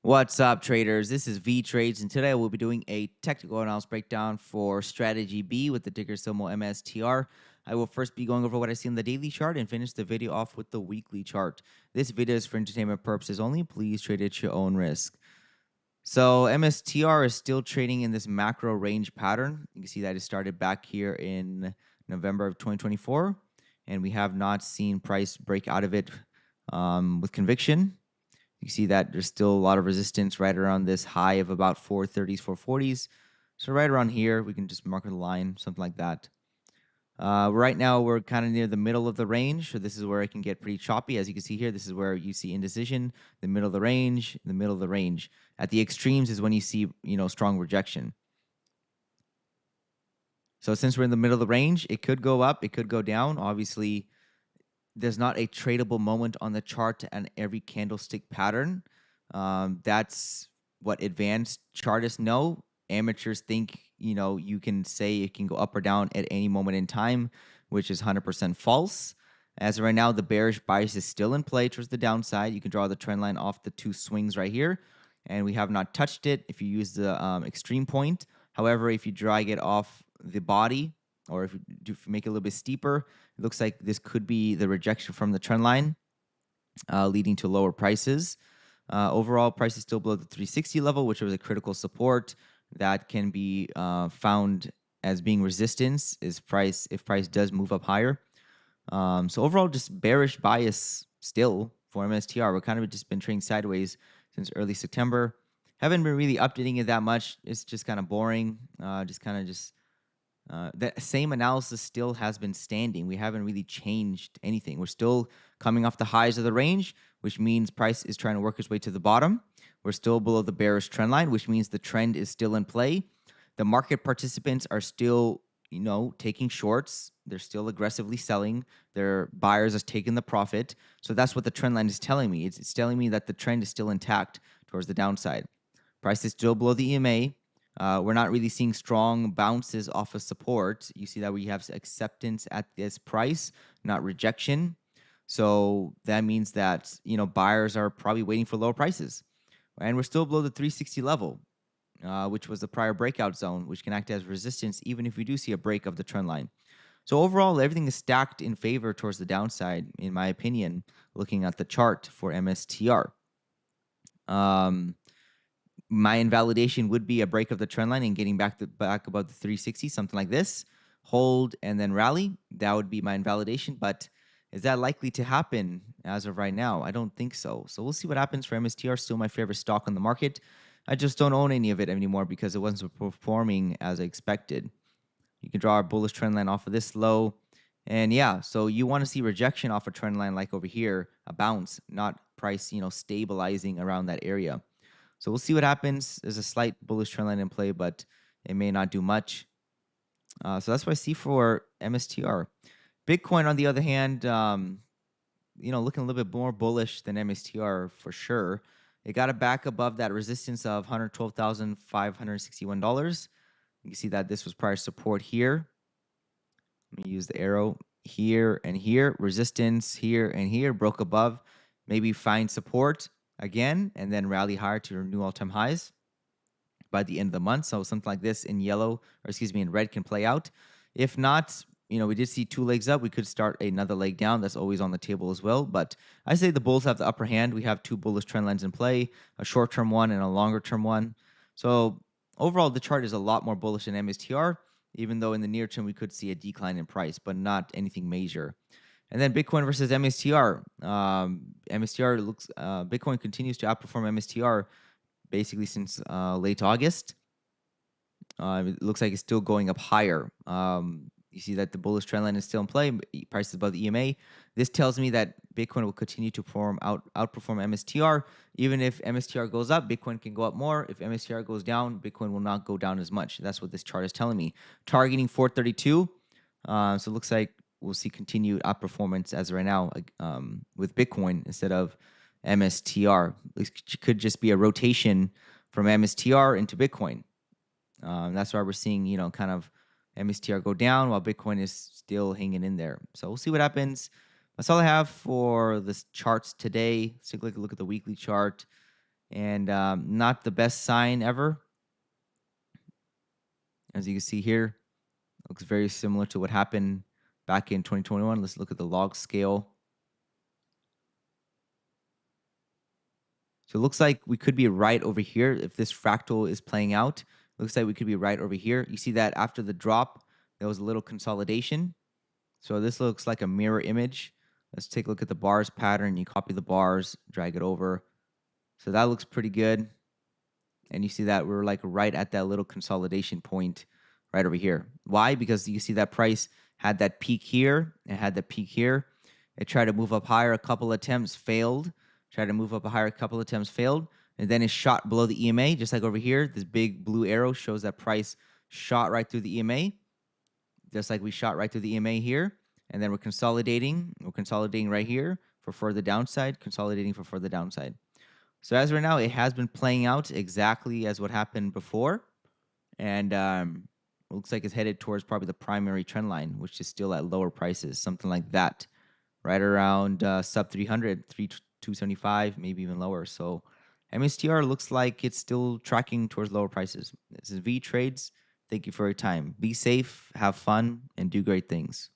What's up, traders? This is Vee Trades, and today we'll be doing a technical analysis breakdown for strategy B with the ticker symbol MSTR. I will first be going over what I see on the daily chart and finish the video off with the weekly chart. This video is for entertainment purposes only. Please trade at your own risk. So MSTR is still trading in this macro range pattern. You can see that it started back here in November of 2024, and we have not seen price break out of it with conviction. You see that there's still a lot of resistance right around this high of about 430s, 440s. So right around here, we can just mark the line, something like that. Right now, we're kind of near the middle of the range. So this is where it can get pretty choppy. As you can see here, this is where you see indecision, the middle of the range, the middle of the range. At the extremes is when you see, strong rejection. So since we're in the middle of the range, it could go up, it could go down. Obviously, there's not a tradable moment on the chart and every candlestick pattern. That's what advanced chartists know. Amateurs think, you can say it can go up or down at any moment in time, which is 100% false. As of right now, the bearish bias is still in play towards the downside. You can draw the trend line off the two swings right here, and we have not touched it if you use the extreme point. However, if you drag it off the body, or if you make it a little bit steeper, it looks like this could be the rejection from the trend line, leading to lower prices. Overall, price is still below the 360 level, which was a critical support that can be found as being resistance if price does move up higher. So overall, just bearish bias still for MSTR. We're kind of just been trading sideways since early September. Haven't been really updating it that much. It's just kind of boring. The same analysis still has been standing. We haven't really changed anything. We're still coming off the highs of the range, which means price is trying to work its way to the bottom. We're still below the bearish trend line, which means the trend is still in play. The market participants are still, taking shorts. They're still aggressively selling. Their buyers are taking the profit. So that's what the trend line is telling me. It's telling me that the trend is still intact towards the downside. Price is still below the EMA. We're not really seeing strong bounces off of support. You see that we have acceptance at this price, not rejection. So that means that, buyers are probably waiting for lower prices. And we're still below the 360 level, which was the prior breakout zone, which can act as resistance even if we do see a break of the trend line. So overall, everything is stacked in favor towards the downside, in my opinion, looking at the chart for MSTR. My invalidation would be a break of the trend line and getting back above the 360, something like this. Hold and then rally. That would be my invalidation. But is that likely to happen as of right now? I don't think so. So we'll see what happens for MSTR. Still my favorite stock on the market. I just don't own any of it anymore because it wasn't performing as I expected. You can draw a bullish trend line off of this low. And yeah, so you want to see rejection off a trend line like over here, a bounce, not price, stabilizing around that area. So we'll see what happens. There's a slight bullish trend line in play, but it may not do much. So that's what I see for MSTR. Bitcoin, on the other hand, looking a little bit more bullish than MSTR for sure. It got it back above that resistance of $112,561. You can see that this was prior support here. Let me use the arrow here and here. Resistance here and here. Broke above. Maybe find support again and then rally higher to new all-time highs by the end of the month. So something like this in yellow, or in red can play out. If not, we did see two legs up. We could start another leg down. That's always on the table as well. But I say the bulls have the upper hand. We have two bullish trend lines in play, a short-term one and a longer-term one. So overall, the chart is a lot more bullish than MSTR, even though in the near term we could see a decline in price, but not anything major. And then Bitcoin versus MSTR. MSTR looks Bitcoin continues to outperform MSTR basically since late August. It looks like it's still going up higher. You see that the bullish trend line is still in play. Price is above the EMA. This tells me that Bitcoin will continue to outperform MSTR. Even if MSTR goes up, Bitcoin can go up more. If MSTR goes down, Bitcoin will not go down as much. That's what this chart is telling me. Targeting 432. So it looks like we'll see continued outperformance as of right now with Bitcoin instead of MSTR. It could just be a rotation from MSTR into Bitcoin. That's why we're seeing, kind of MSTR go down while Bitcoin is still hanging in there. So we'll see what happens. That's all I have for the charts today. Let's take a look at the weekly chart. and not the best sign ever. As you can see here, looks very similar to what happened back in 2021. Let's look at the log scale. So it looks like we could be right over here if this fractal is playing out. Looks like we could be right over here. You see that after the drop, there was a little consolidation. So this looks like a mirror image. Let's take a look at the bars pattern. You copy the bars, drag it over. So that looks pretty good. And you see that we're like right at that little consolidation point right over here. Why? Because you see that price had that peak here and had the peak here. It tried to move up higher, a couple attempts failed. Tried to move up higher, a couple attempts failed. And then it shot below the EMA, just like over here. This big blue arrow shows that price shot right through the EMA, just like we shot right through the EMA here. And then we're consolidating. We're consolidating right here for further downside, consolidating for further downside. So as right now, it has been playing out exactly as what happened before. And it looks like it's headed towards probably the primary trend line, which is still at lower prices, something like that, right around sub 300, 275, maybe even lower. So MSTR looks like it's still tracking towards lower prices. This is Vee Trades. Thank you for your time. Be safe, have fun, and do great things.